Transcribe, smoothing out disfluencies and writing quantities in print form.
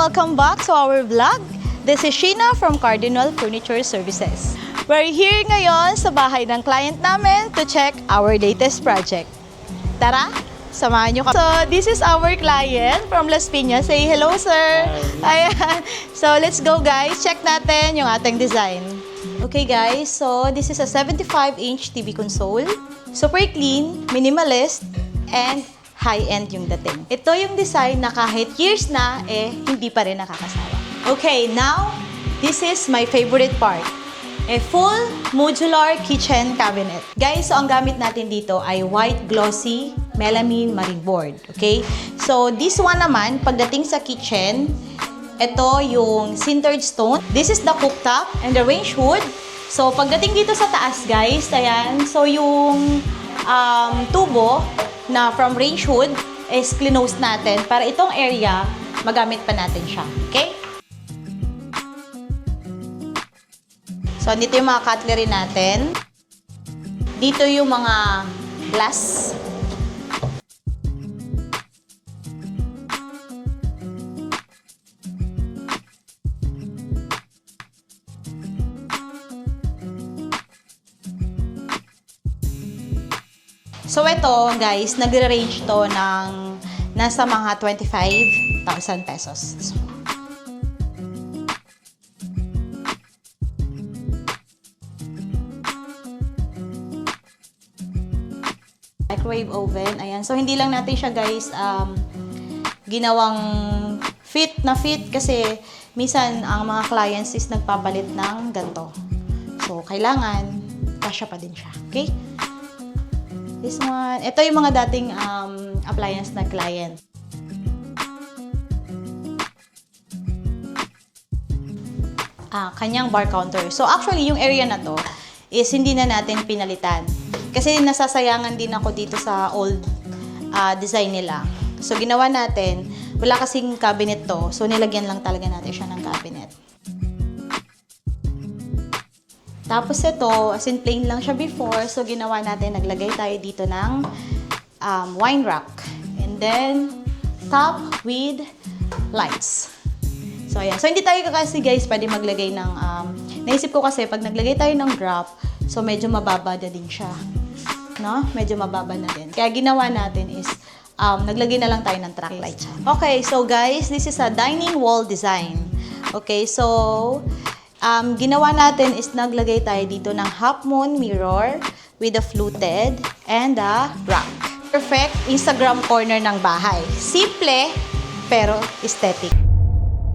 welcome back to our vlog. This is Sheena from Cardinal Furniture Services. We're here ngayon sa bahay ng client namin to check our latest project. Tara, samahan nyo kami. So, this is our client from Las Piñas. Say hello, sir. Hi. Ayan. So, let's go, guys. Check natin yung ating design. Okay, guys. So, this is a 75-inch TV console. Super clean, minimalist, and high-end yung dating. Ito yung design na kahit years na, hindi pa rin nakakasawa. Okay, now, this is my favorite part. A full modular kitchen cabinet. Guys, so ang gamit natin dito ay white glossy melamine marine board. Okay? So, this one naman, pagdating sa kitchen, ito yung sintered stone. This is the cooktop and the range hood. So, pagdating dito sa taas, guys, ayan, so yung tubo na from range hood is close natin para itong area magamit pa natin siya. Okay? So, dito yung mga cutlery natin. Dito yung mga glass. So, ito, guys, nagre-range to ng nasa mga 25,000 pesos. So, microwave oven. Ayan. So, hindi lang natin siya, guys, ginawang fit na fit kasi minsan ang mga clients is nagpapalit ng ganito. So, kailangan kasya pa din siya. Okay? This one, ito yung mga dating appliance na client. Kanyang bar counter. So, actually, yung area na to is hindi na natin pinalitan. Kasi nasasayangan din ako dito sa old design nila. So, ginawa natin, wala kasing cabinet to. So, nilagyan lang talaga natin siya ng cabinet. Tapos ito, as in plain lang siya before. So, ginawa natin, naglagay tayo dito ng wine rack. And then, top with lights. So, ayan. So, hindi tayo kasi, guys, pwede maglagay ng, naisip ko kasi, pag naglagay tayo ng drop, so, medyo mababa na din siya. No? Medyo mababa na din. Kaya ginawa natin is, naglagay na lang tayo ng track light. Okay, so, guys, this is a dining wall design. Okay, so, ginawa natin is naglagay tayo dito ng half moon mirror with a fluted and a rack. Perfect Instagram corner ng bahay. Simple, pero aesthetic.